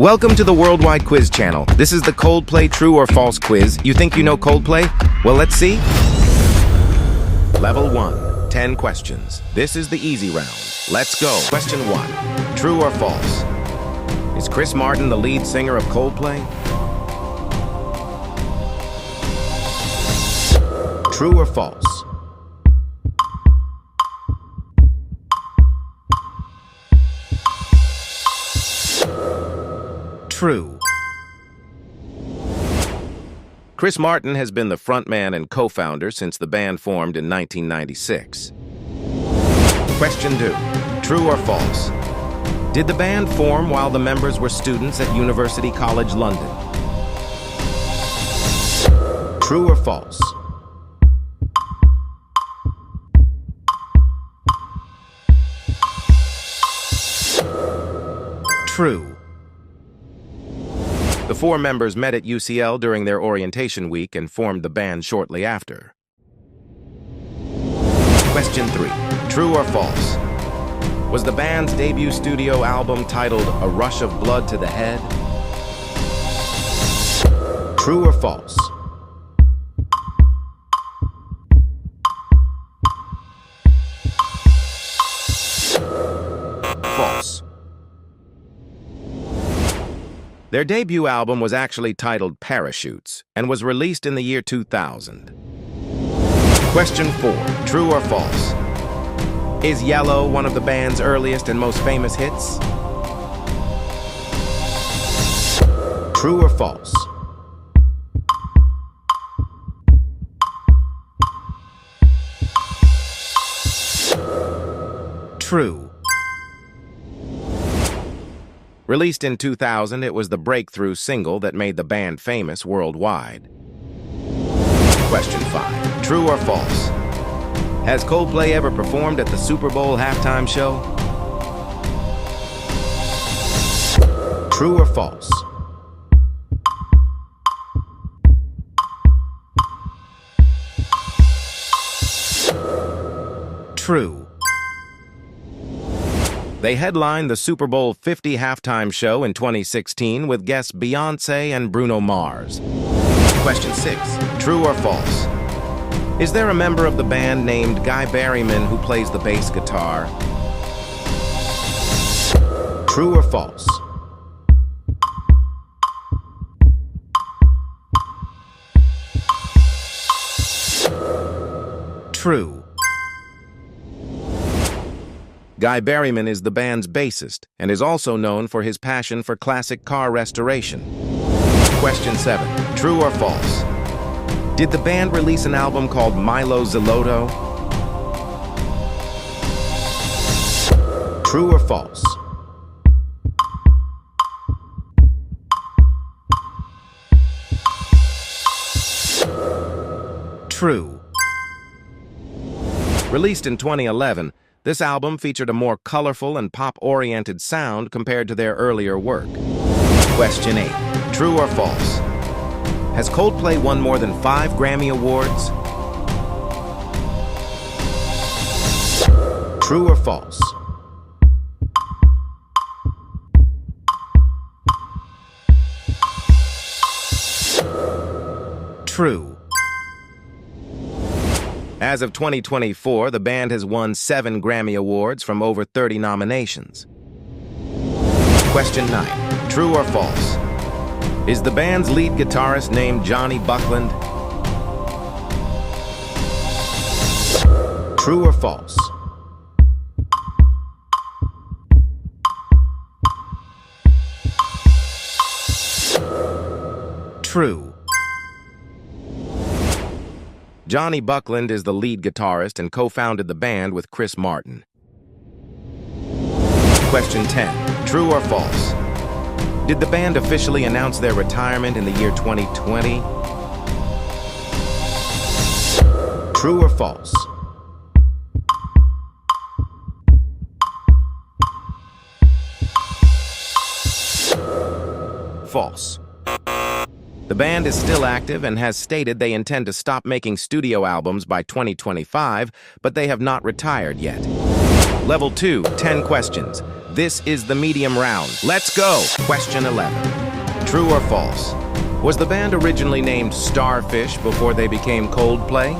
Welcome to the Worldwide Quiz Channel. This is the Coldplay True or False quiz. You think you know Coldplay? Well, let's see. Level 1, 10 questions. This is the easy round. Let's go. Question 1, true or false? Is Chris Martin the lead singer of Coldplay? True or false? True. Chris Martin has been the frontman and co-founder since the band formed in 1996. Question 2. True or false? Did the band form while the members were students at University College London? True or false? True. The four members met at UCL during their orientation week and formed the band shortly after. Question 3. True or false? Was the band's debut studio album titled A Rush of Blood to the Head? True or false? False. Their debut album was actually titled Parachutes and was released in the year 2000. Question 4. True or false? Is Yellow one of the band's earliest and most famous hits? True or false? True. Released in 2000, it was the breakthrough single that made the band famous worldwide. Question 5. True or false? Has Coldplay ever performed at the Super Bowl halftime show? True or false? True. They headlined the Super Bowl 50 halftime show in 2016 with guests Beyoncé and Bruno Mars. Question 6. True or false? Is there a member of the band named Guy Berryman who plays the bass guitar? True or false? True. Guy Berryman is the band's bassist and is also known for his passion for classic car restoration. Question 7. True or false? Did the band release an album called Milo Zilotto? True or false? True. Released in 2011, this album featured a more colorful and pop-oriented sound compared to their earlier work. Question 8. True or false? Has Coldplay won more than 5 Grammy Awards? True or false? True. As of 2024, the band has won 7 Grammy Awards from over 30 nominations. Question 9. True or false? Is the band's lead guitarist named Johnny Buckland? True or false? True. Johnny Buckland is the lead guitarist and co-founded the band with Chris Martin. Question 10. True or false? Did the band officially announce their retirement in the year 2020? True or false? False. The band is still active and has stated they intend to stop making studio albums by 2025, but they have not retired yet. Level 2, 10 questions. This is the medium round. Let's go! Question 11. True or false? Was the band originally named Starfish before they became Coldplay?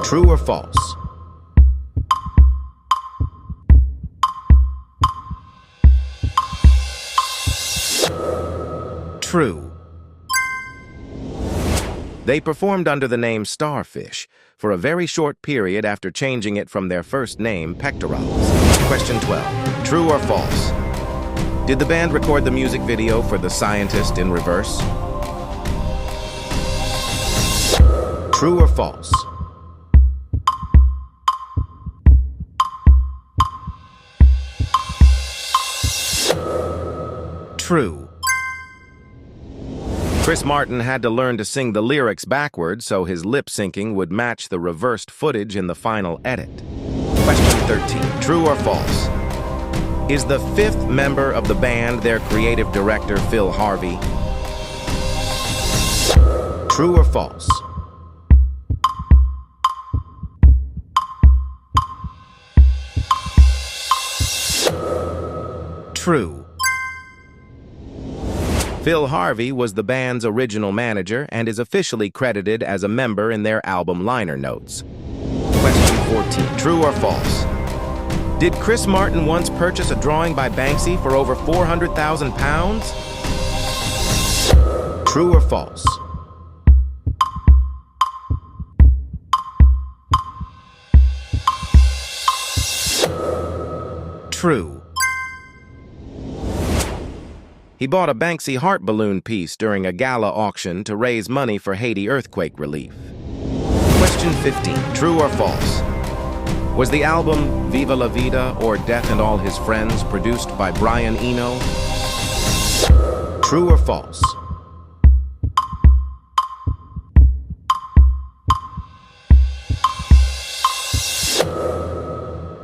True or false? True. They performed under the name Starfish for a very short period after changing it from their first name, Pectorals. Question 12. True or false? Did the band record the music video for The Scientist in Reverse? True or false? True. Chris Martin had to learn to sing the lyrics backwards so his lip syncing would match the reversed footage in the final edit. Question 13. True or false? Is the fifth member of the band their creative director, Phil Harvey? True or false? True. Phil Harvey was the band's original manager and is officially credited as a member in their album liner notes. Question 14. True or false? Did Chris Martin once purchase a drawing by Banksy for over £400,000? True or false? True. He bought a Banksy heart balloon piece during a gala auction to raise money for Haiti earthquake relief. Question 15. True or false? Was the album Viva La Vida or Death and All His Friends produced by Brian Eno? True or false?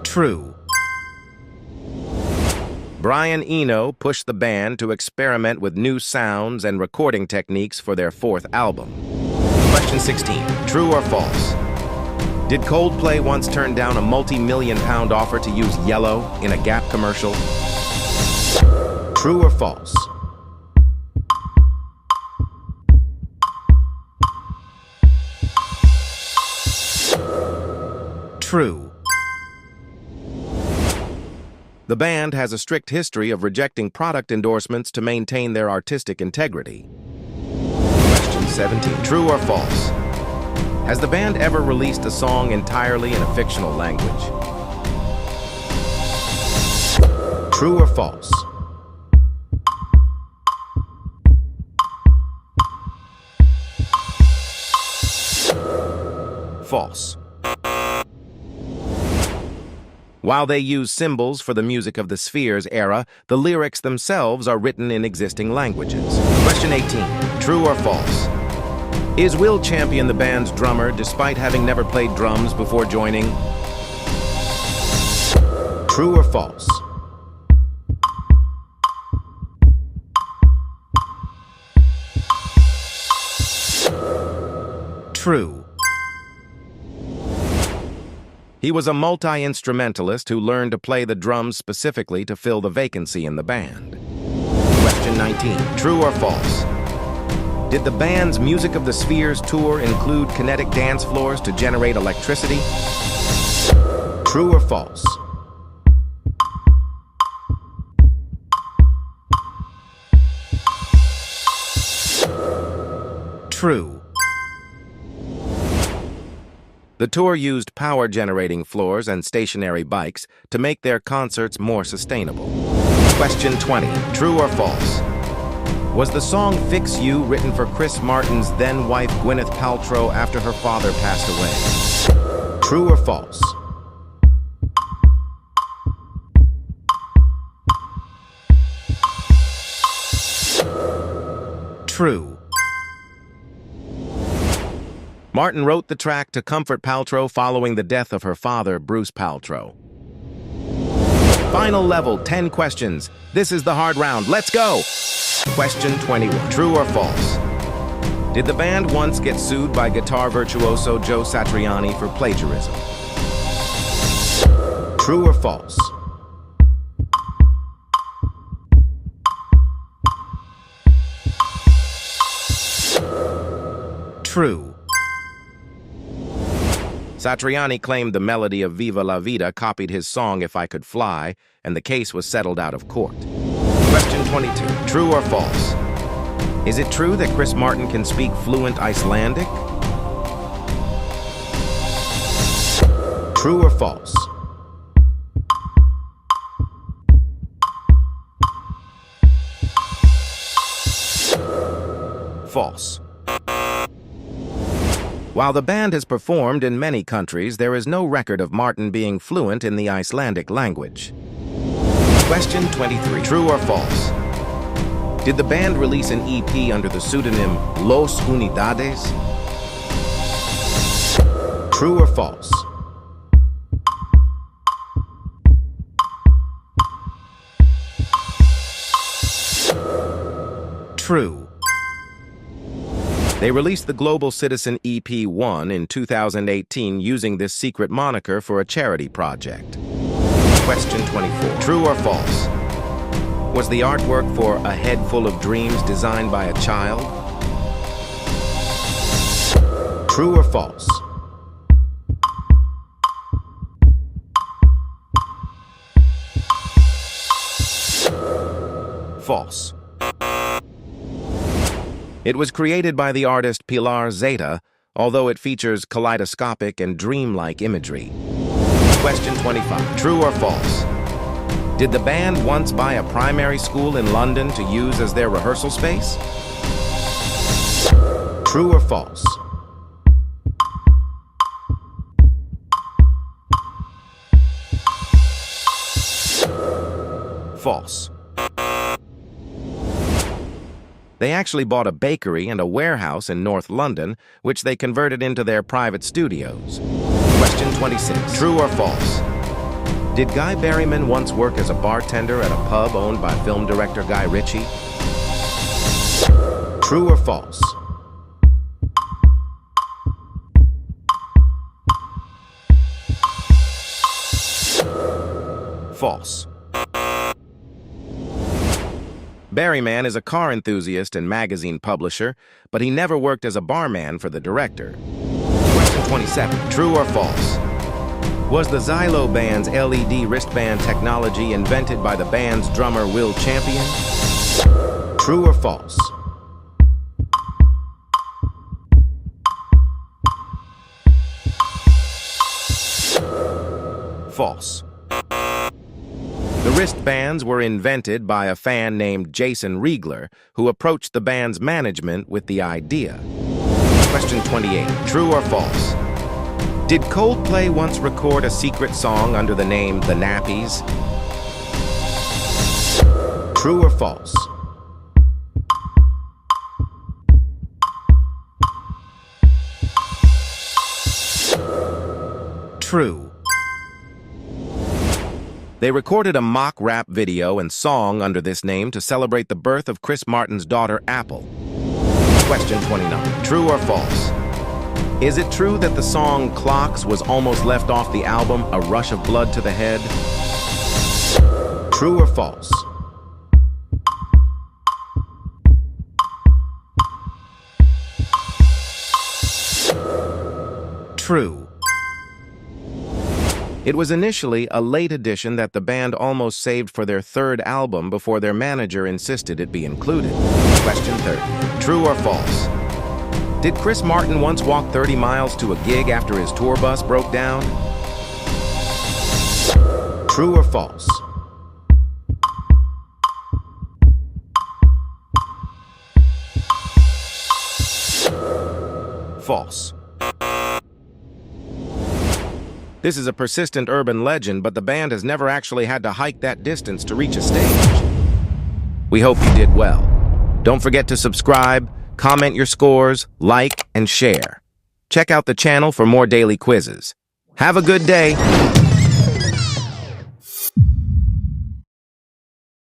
True. Brian Eno pushed the band to experiment with new sounds and recording techniques for their fourth album. Question 16. True or false? Did Coldplay once turn down a multi-million-pound offer to use Yellow in a Gap commercial? True or false? True. The band has a strict history of rejecting product endorsements to maintain their artistic integrity. Question 17. True or false? Has the band ever released a song entirely in a fictional language? True or false? False. While they use symbols for the music of the Spheres era, the lyrics themselves are written in existing languages. Question 18. True or false? Is Will Champion the band's drummer despite having never played drums before joining? True or false? True. He was a multi-instrumentalist who learned to play the drums specifically to fill the vacancy in the band. Question 19. True or false? Did the band's Music of the Spheres tour include kinetic dance floors to generate electricity? True or false? True. The tour used power-generating floors and stationary bikes to make their concerts more sustainable. Question 20. True or false? Was the song Fix You written for Chris Martin's then-wife Gwyneth Paltrow after her father passed away? True or false? True. Martin wrote the track to comfort Paltrow following the death of her father, Bruce Paltrow. Final level, 10 questions. This is the hard round. Let's go! Question 21. True or false? Did the band once get sued by guitar virtuoso Joe Satriani for plagiarism? True or false? True. Satriani claimed the melody of Viva la Vida copied his song If I Could Fly, and the case was settled out of court. Question 22. True or false? Is it true that Chris Martin can speak fluent Icelandic? True or false? False. While the band has performed in many countries, there is no record of Martin being fluent in the Icelandic language. Question 23. True or false? Did the band release an EP under the pseudonym Los Unidades? True or false? True. They released the Global Citizen EP 1 in 2018 using this secret moniker for a charity project. Question 24. True or false? Was the artwork for A Head Full of Dreams designed by a child? True or false? False. It was created by the artist Pilar Zeta, although it features kaleidoscopic and dreamlike imagery. Question 25. True or false? Did the band once buy a primary school in London to use as their rehearsal space? True or false? False. They actually bought a bakery and a warehouse in North London, which they converted into their private studios. Question 26. True or false? Did Guy Berryman once work as a bartender at a pub owned by film director Guy Ritchie? True or false? False. Berryman is a car enthusiast and magazine publisher, but he never worked as a barman for the director. Question 27. True or false? Was the Xylo Band's LED wristband technology invented by the band's drummer Will Champion? True or false? False. The wristbands were invented by a fan named Jason Riegler, who approached the band's management with the idea. Question 28. True or false? Did Coldplay once record a secret song under the name The Nappies? True or false? True. They recorded a mock rap video and song under this name to celebrate the birth of Chris Martin's daughter, Apple. Question 29. True or false? Is it true that the song Clocks was almost left off the album A Rush of Blood to the Head? True or false? True. It was initially a late addition that the band almost saved for their third album before their manager insisted it be included. Question 30. True or false? Did Chris Martin once walk 30 miles to a gig after his tour bus broke down? True or false? False. This is a persistent urban legend, but the band has never actually had to hike that distance to reach a stage. We hope you did well. Don't forget to subscribe, comment your scores, like, and share. Check out the channel for more daily quizzes. Have a good day.